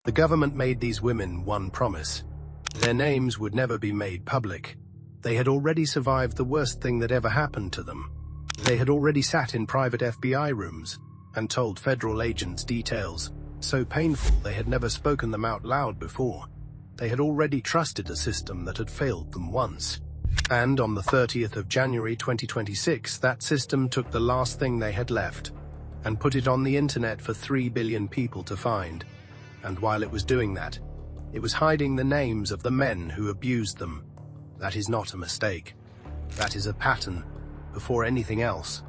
The government made these women one promise. Their names would never be made public. They had already survived the worst thing that ever happened to them. They had already sat in private FBI rooms and told federal agents details so painful they had never spoken them out loud before. They had already trusted a system that had failed them once. And on the 30th of January 2026, that system took the last thing they had left and put it on the internet for 3 billion people to find. And while it was doing that, it was hiding the names of the men who abused them. That is not a mistake. That is a pattern before anything else.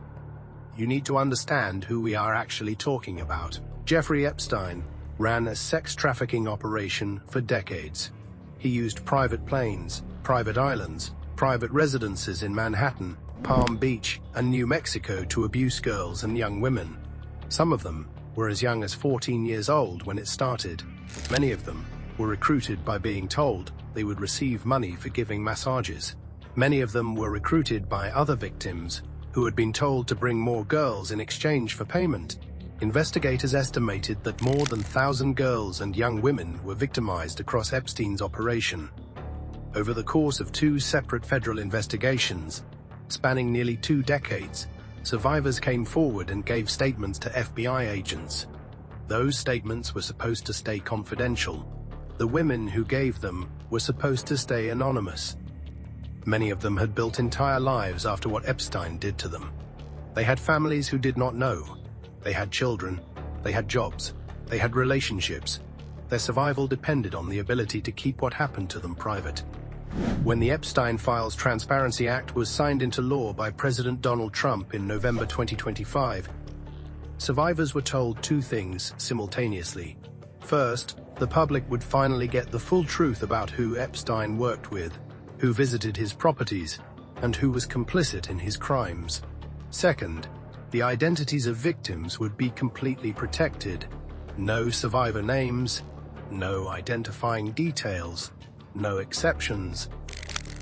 You need to understand who we are actually talking about. Jeffrey Epstein ran a sex trafficking operation for decades. He used private planes, private islands, private residences in Manhattan, Palm Beach, and New Mexico to abuse girls and young women. Some of them were as young as 14 years old when it started. Many of them were recruited by being told they would receive money for giving massages. Many of them were recruited by other victims who had been told to bring more girls in exchange for payment. Investigators estimated that more than 1,000 girls and young women were victimized across Epstein's operation. Over the course of 2 separate federal investigations, spanning nearly 2 decades, survivors came forward and gave statements to FBI agents. Those statements were supposed to stay confidential. The women who gave them were supposed to stay anonymous. Many of them had built entire lives after what Epstein did to them. They had families who did not know. They had children, they had jobs, they had relationships. Their survival depended on the ability to keep what happened to them private. When the Epstein Files Transparency Act was signed into law by President Donald Trump in November 2025, survivors were told 2 things simultaneously. First, the public would finally get the full truth about who Epstein worked with, who visited his properties, and who was complicit in his crimes. Second, the identities of victims would be completely protected. No survivor names, no identifying details, no exceptions.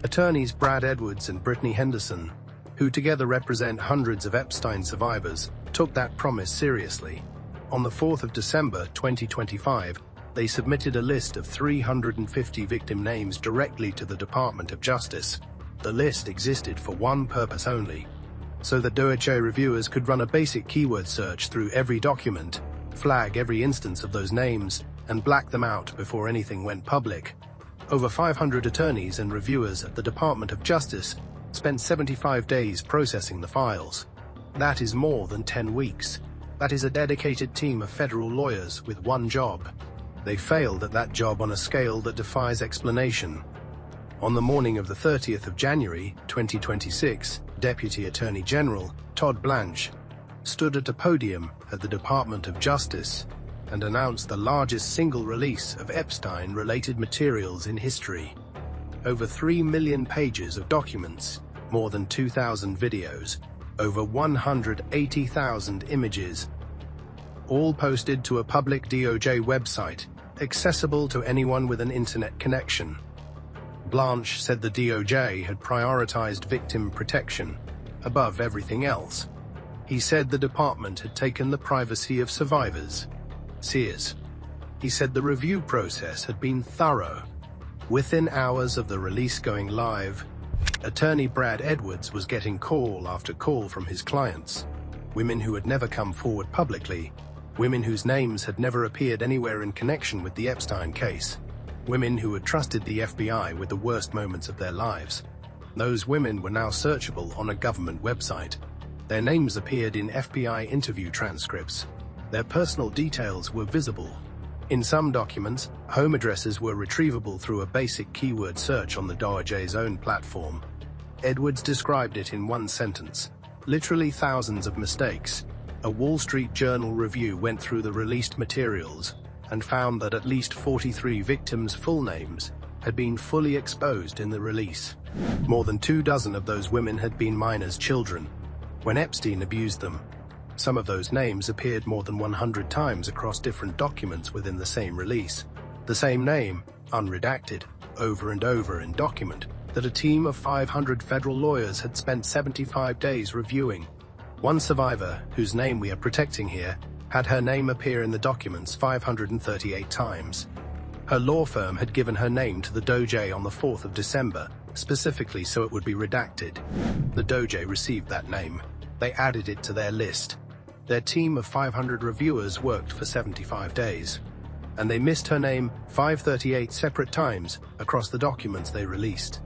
Attorneys Brad Edwards and Brittany Henderson, who together represent hundreds of Epstein survivors, took that promise seriously. On the 4th of December 2025, they submitted a list of 350 victim names directly to the Department of Justice. The list existed for one purpose only, so that DOJ reviewers could run a basic keyword search through every document, flag every instance of those names, and black them out before anything went public. Over 500 attorneys and reviewers at the Department of Justice spent 75 days processing the files. That is more than 10 weeks. That is a dedicated team of federal lawyers with one job. They failed at that job on a scale that defies explanation. On the morning of the 30th of January, 2026, Deputy Attorney General Todd Blanche stood at a podium at the Department of Justice and announced the largest single release of Epstein-related materials in history. Over 3 million pages of documents, more than 2,000 videos, over 180,000 images, all posted to a public DOJ website, accessible to anyone with an internet connection. Blanche said the DOJ had prioritized victim protection above everything else. He said the department had taken the privacy of survivors serious. He said the review process had been thorough. Within hours of the release going live, attorney Brad Edwards was getting call after call from his clients, women who had never come forward publicly, women whose names had never appeared anywhere in connection with the Epstein case, women who had trusted the FBI with the worst moments of their lives. Those women were now searchable on a government website. Their names appeared in FBI interview transcripts. Their personal details were visible. In some documents, home addresses were retrievable through a basic keyword search on the DOJ's own platform. Edwards described it in one sentence: literally thousands of mistakes. A Wall Street Journal review went through the released materials and found that at least 43 victims' full names had been fully exposed in the release. More than 24 of those women had been minors' children when Epstein abused them. Some of those names appeared more than 100 times across different documents within the same release. The same name, unredacted, over and over in document that a team of 500 federal lawyers had spent 75 days reviewing. One survivor, whose name we are protecting here, had her name appear in the documents 538 times. Her law firm had given her name to the DOJ on the 4th of December, specifically so it would be redacted. The DOJ received that name. They added it to their list. Their team of 500 reviewers worked for 75 days. And they missed her name 538 separate times across the documents they released.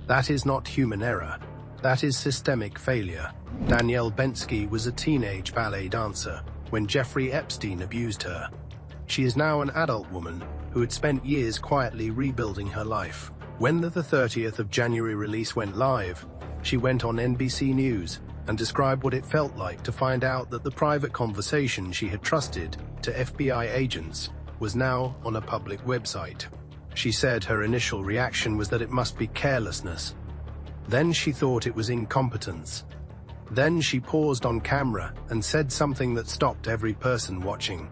That is not human error. That is systemic failure. Danielle Bensky was a teenage ballet dancer when Jeffrey Epstein abused her. She is now an adult woman who had spent years quietly rebuilding her life. When the 30th of January release went live, she went on NBC News and described what it felt like to find out that the private conversation she had trusted to FBI agents was now on a public website. She said her initial reaction was that it must be carelessness. Then she thought it was incompetence. Then she paused on camera and said something that stopped every person watching.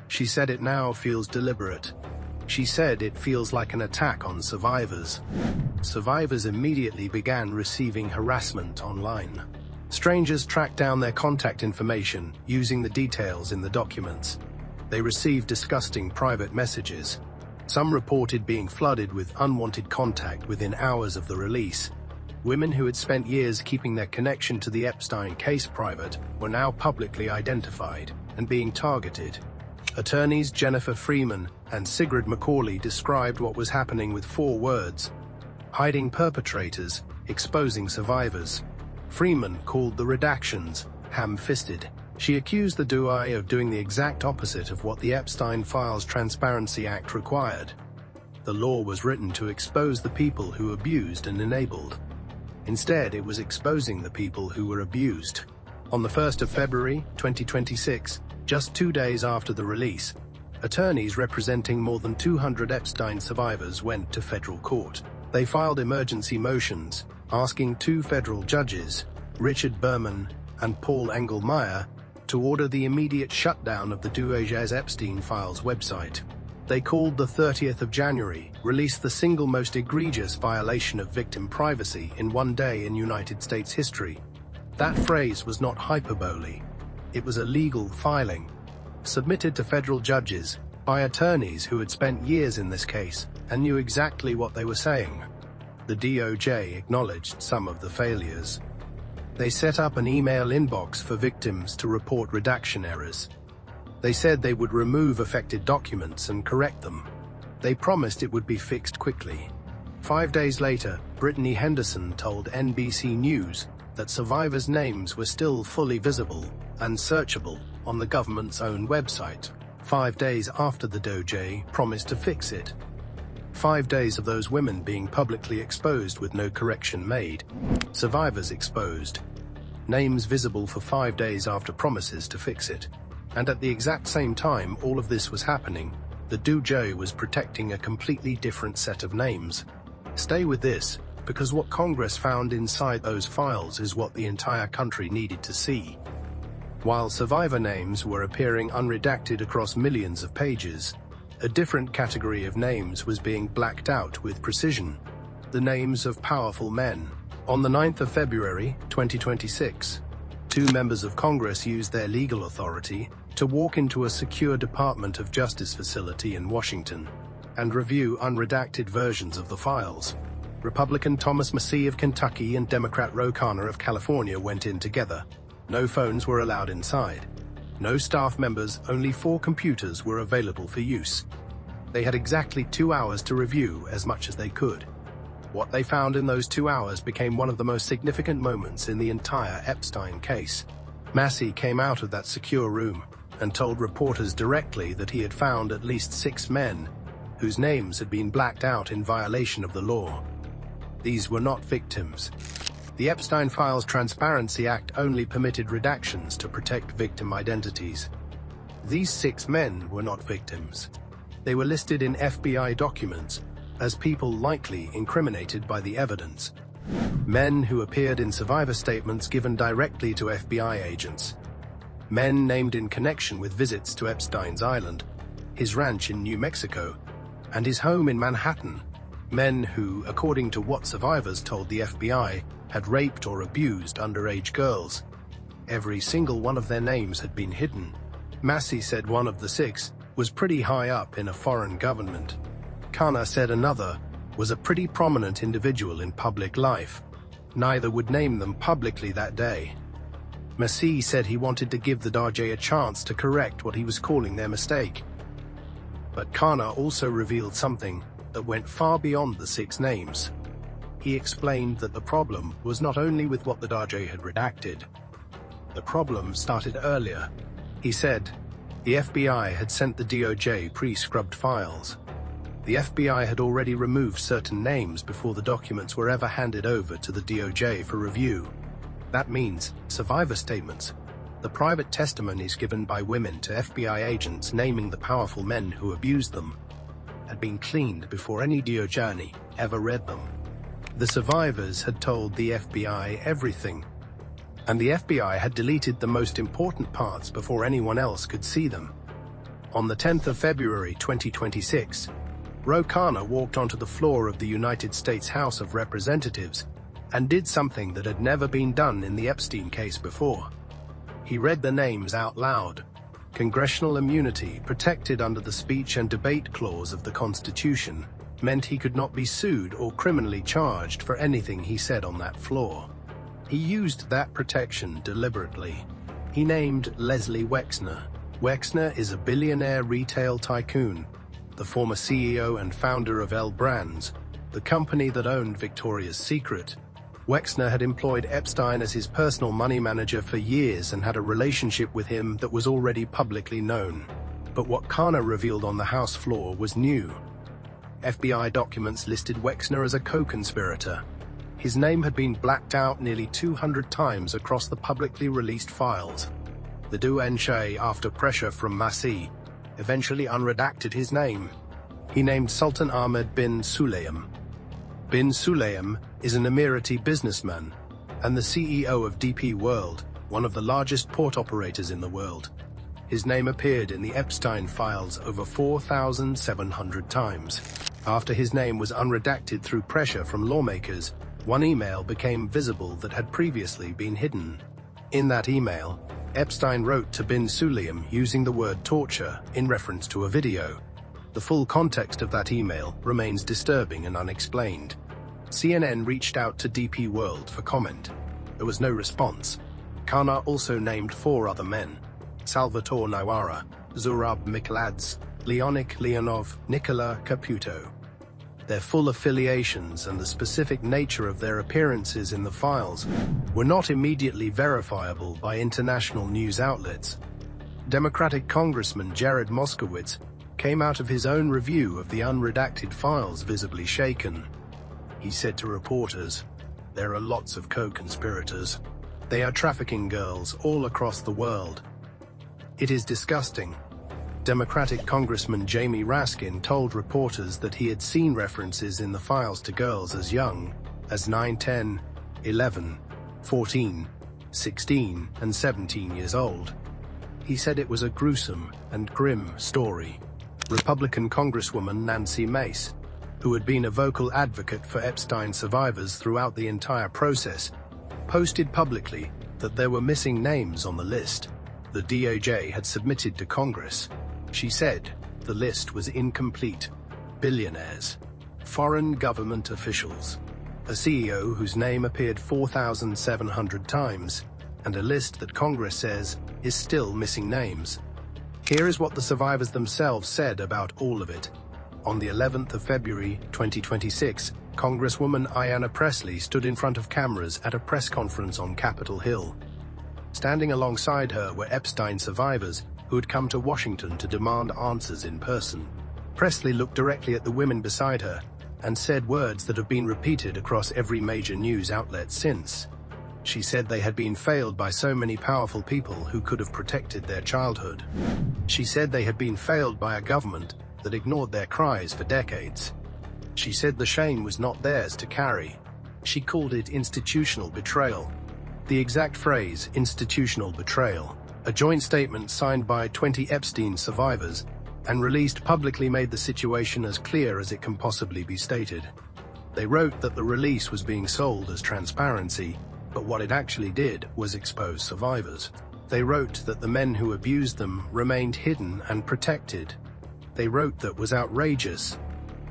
She said it now feels deliberate. She said it feels like an attack on survivors. Survivors immediately began receiving harassment online. Strangers tracked down their contact information using the details in the documents. They received disgusting private messages. Some reported being flooded with unwanted contact within hours of the release. Women who had spent years keeping their connection to the Epstein case private were now publicly identified and being targeted. Attorneys Jennifer Freeman and Sigrid McCauley described what was happening with 4 words: hiding perpetrators, exposing survivors. Freeman called the redactions ham-fisted. She accused the DOJ of doing the exact opposite of what the Epstein Files Transparency Act required. The law was written to expose the people who abused and enabled. Instead, it was exposing the people who were abused. On the 1st of February, 2026, just 2 days after the release, attorneys representing more than 200 Epstein survivors went to federal court. They filed emergency motions, asking 2 federal judges, Richard Berman and Paul Engelmeyer, to order the immediate shutdown of the DOJ's Epstein Files website. They called the 30th of January release the single most egregious violation of victim privacy in one day in United States history. That phrase was not hyperbole. It was a legal filing, submitted to federal judges by attorneys who had spent years in this case and knew exactly what they were saying. The DOJ acknowledged some of the failures. They set up an email inbox for victims to report redaction errors. They said they would remove affected documents and correct them. They promised it would be fixed quickly. 5 days later, Brittany Henderson told NBC News that survivors' names were still fully visible and searchable on the government's own website, 5 days after the DOJ promised to fix it. 5 days of those women being publicly exposed with no correction made. Survivors exposed. Names visible for 5 days after promises to fix it. And at the exact same time all of this was happening, the DOJ was protecting a completely different set of names. Stay with this, because what Congress found inside those files is what the entire country needed to see. While survivor names were appearing unredacted across millions of pages, a different category of names was being blacked out with precision. The names of powerful men. On the 9th of February, 2026, 2 members of Congress used their legal authority to walk into a secure Department of Justice facility in Washington and review unredacted versions of the files. Republican Thomas Massie of Kentucky and Democrat Roana of California went in together. No phones were allowed inside. No staff members, only 4 computers were available for use. They had exactly 2 hours to review as much as they could. What they found in those 2 hours became one of the most significant moments in the entire Epstein case. Massie came out of that secure room and told reporters directly that he had found at least 6 men whose names had been blacked out in violation of the law. These were not victims. The Epstein Files Transparency Act only permitted redactions to protect victim identities. These 6 men were not victims. They were listed in FBI documents as people likely incriminated by the evidence. Men who appeared in survivor statements given directly to FBI agents. Men named in connection with visits to Epstein's island, his ranch in New Mexico, and his home in Manhattan. Men who, according to what survivors told the FBI, had raped or abused underage girls. Every single one of their names had been hidden. Massey said one of the 6 was pretty high up in a foreign government. Kana said another was a pretty prominent individual in public life. Neither would name them publicly that day. Massey said he wanted to give the Dajjal a chance to correct what he was calling their mistake. But Kana also revealed something that went far beyond the 6 names. He explained that the problem was not only with what the Dajjal had redacted. The problem started earlier. He said, the FBI had sent the DOJ pre-scrubbed files. The FBI had already removed certain names before the documents were ever handed over to the DOJ for review. That means survivor statements, the private testimonies given by women to FBI agents naming the powerful men who abused them, had been cleaned before any DOJ ever read them. The survivors had told the FBI everything, and the FBI had deleted the most important parts before anyone else could see them. On the 10th of February 2026, Roana walked onto the floor of the United States House of Representatives and did something that had never been done in the Epstein case before. He read the names out loud. Congressional immunity, protected under the speech and debate clause of the Constitution, meant he could not be sued or criminally charged for anything he said on that floor. He used that protection deliberately. He named Leslie Wexner. Wexner is a billionaire retail tycoon, the former CEO and founder of L Brands, the company that owned Victoria's Secret. Wexner had employed Epstein as his personal money manager for years and had a relationship with him that was already publicly known. But what Kana revealed on the House floor was new. FBI documents listed Wexner as a co-conspirator. His name had been blacked out nearly 200 times across the publicly released files. The DOJ, after pressure from Massey, eventually unredacted his name. He named Sultan Ahmed bin Sulayem. Bin Sulayem is an Emirati businessman and the CEO of DP World, one of the largest port operators in the world. His name appeared in the Epstein Files over 4,700 times. After his name was unredacted through pressure from lawmakers, one email became visible that had previously been hidden. In that email, Epstein wrote to bin Sulayem using the word torture in reference to a video. The full context of that email remains disturbing and unexplained. CNN reached out to DP World for comment. There was no response. Kana also named 4 other men: Salvatore Nawara, Zurab Mikladze, Leonik Leonov, Nicola Caputo. Their full affiliations and the specific nature of their appearances in the files were not immediately verifiable by international news outlets. Democratic Congressman Jared Moskowitz came out of his own review of the unredacted files visibly shaken. He said to reporters, "There are lots of co-conspirators. They are trafficking girls all across the world. It is disgusting." Democratic Congressman Jamie Raskin told reporters that he had seen references in the files to girls as young as 9, 10, 11, 14, 16, and 17 years old. He said it was a gruesome and grim story. Republican Congresswoman Nancy Mace, who had been a vocal advocate for Epstein survivors throughout the entire process, posted publicly that there were missing names on the list the DOJ had submitted to Congress. She said the list was incomplete. Billionaires, foreign government officials, a CEO whose name appeared 4,700 times, and a list that Congress says is still missing names. Here is what the survivors themselves said about all of it. On the 11th of February 2026, Congresswoman Ayanna Pressley stood in front of cameras at a press conference on Capitol Hill. Standing alongside her were Epstein survivors who had come to Washington to demand answers in person. Pressley looked directly at the women beside her and said words that have been repeated across every major news outlet since. She said they had been failed by so many powerful people who could have protected their childhood. She said they had been failed by a government that ignored their cries for decades. She said the shame was not theirs to carry. She called it institutional betrayal. The exact phrase, institutional betrayal, a joint statement signed by 20 Epstein survivors and released publicly, made the situation as clear as it can possibly be stated. They wrote that the release was being sold as transparency, but what it actually did was expose survivors. They wrote that the men who abused them remained hidden and protected. They wrote that was outrageous.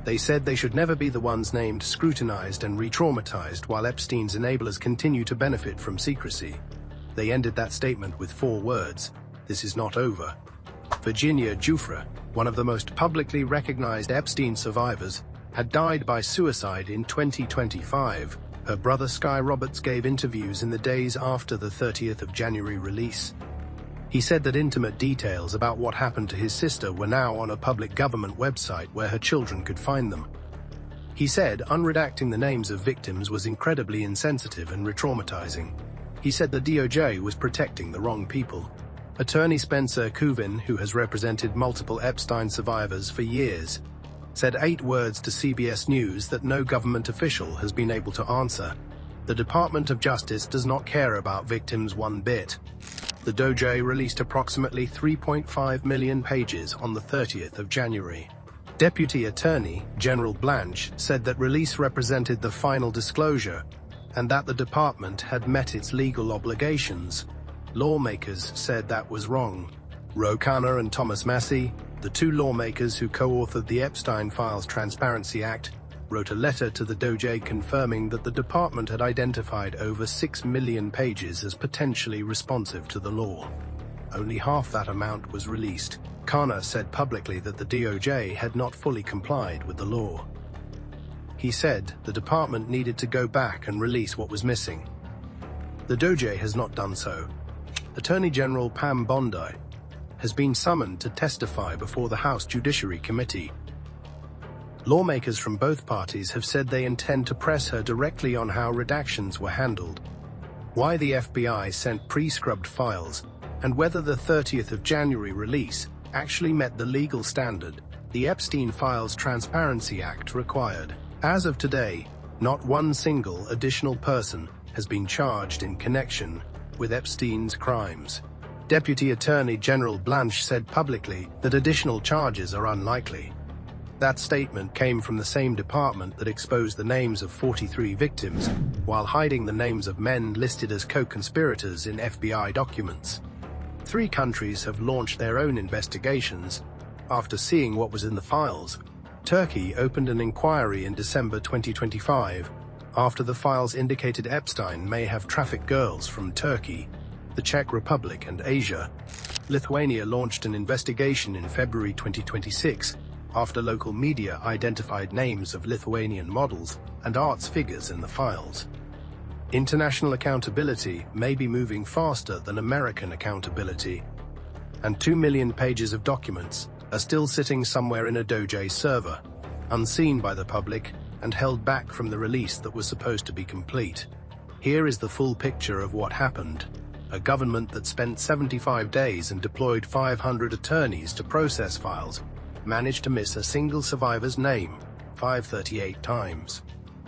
They said they should never be the ones named, scrutinized and re-traumatized while Epstein's enablers continue to benefit from secrecy. They ended that statement with 4 words: "This is not over." Virginia Giuffre, one of the most publicly recognized Epstein survivors, had died by suicide in 2025. Her brother Sky Roberts gave interviews in the days after the 30th of January release. He said that intimate details about what happened to his sister were now on a public government website where her children could find them. He said unredacting the names of victims was incredibly insensitive and re-traumatizing. He said the DOJ was protecting the wrong people. Attorney Spencer Kuvin, who has represented multiple Epstein survivors for years, said 8 words to CBS News that no government official has been able to answer. The Department of Justice does not care about victims one bit. The DOJ released approximately 3.5 million pages on the 30th of January. Deputy Attorney General Blanche said that release represented the final disclosure and that the department had met its legal obligations. Lawmakers said that was wrong. Roana and Thomas Massie, the 2 lawmakers who co-authored the Epstein Files Transparency Act, wrote a letter to the DOJ confirming that the department had identified over 6 million pages as potentially responsive to the law. Only half that amount was released. Kana said publicly that the DOJ had not fully complied with the law. He said the department needed to go back and release what was missing. The DOJ has not done so. Attorney General Pam Bondi has been summoned to testify before the House Judiciary Committee. Lawmakers from both parties have said they intend to press her directly on how redactions were handled, why the FBI sent pre-scrubbed files, and whether the 30th of January release actually met the legal standard the Epstein Files Transparency Act required. As of today, not one single additional person has been charged in connection with Epstein's crimes. Deputy Attorney General Blanche said publicly that additional charges are unlikely. That statement came from the same department that exposed the names of 43 victims, while hiding the names of men listed as co-conspirators in FBI documents. 3 countries have launched their own investigations after seeing what was in the files. Turkey opened an inquiry in December 2025 after the files indicated Epstein may have trafficked girls from Turkey, the Czech Republic, and Asia. Lithuania launched an investigation in February 2026 after local media identified names of Lithuanian models and arts figures in the files. International accountability may be moving faster than American accountability, and 2 million pages of documents are still sitting somewhere in a DOJ server, unseen by the public and held back from the release that was supposed to be complete. Here is the full picture of what happened. A government that spent 75 days and deployed 500 attorneys to process files managed to miss a single survivor's name 538 times.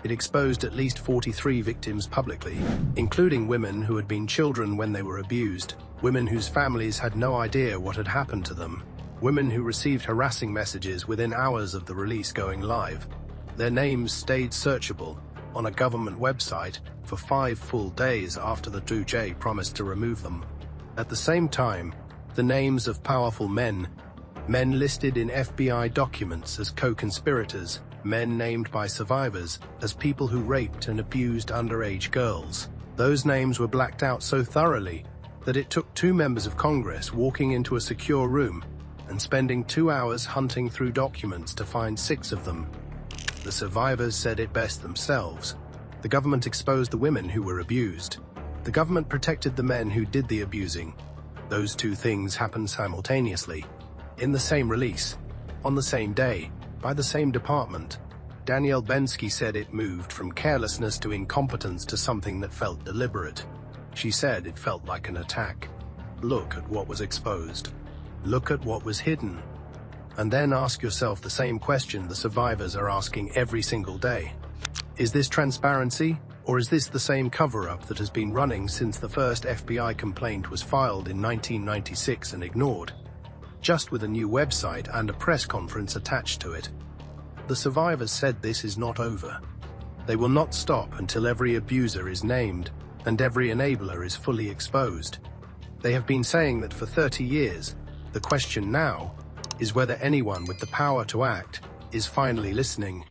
It exposed at least 43 victims publicly, including women who had been children when they were abused, women whose families had no idea what had happened to them, women who received harassing messages within hours of the release going live. Their names stayed searchable on a government website for 5 full days after the DOJ promised to remove them. At the same time, the names of powerful men listed in FBI documents as co-conspirators, men named by survivors as people who raped and abused underage girls. Those names were blacked out so thoroughly that it took 2 members of Congress walking into a secure room and spending 2 hours hunting through documents to find 6 of them. The survivors said it best themselves. The government exposed the women who were abused. The government protected the men who did the abusing. Those 2 things happened simultaneously, in the same release, on the same day, by the same department. Danielle Bensky said it moved from carelessness to incompetence to something that felt deliberate. She said it felt like an attack. Look at what was exposed. Look at what was hidden. And then ask yourself the same question the survivors are asking every single day. Is this transparency, or is this the same cover-up that has been running since the first FBI complaint was filed in 1996 and ignored, just with a new website and a press conference attached to it? The survivors said this is not over. They will not stop until every abuser is named and every enabler is fully exposed. They have been saying that for 30 years. The question now is whether anyone with the power to act is finally listening.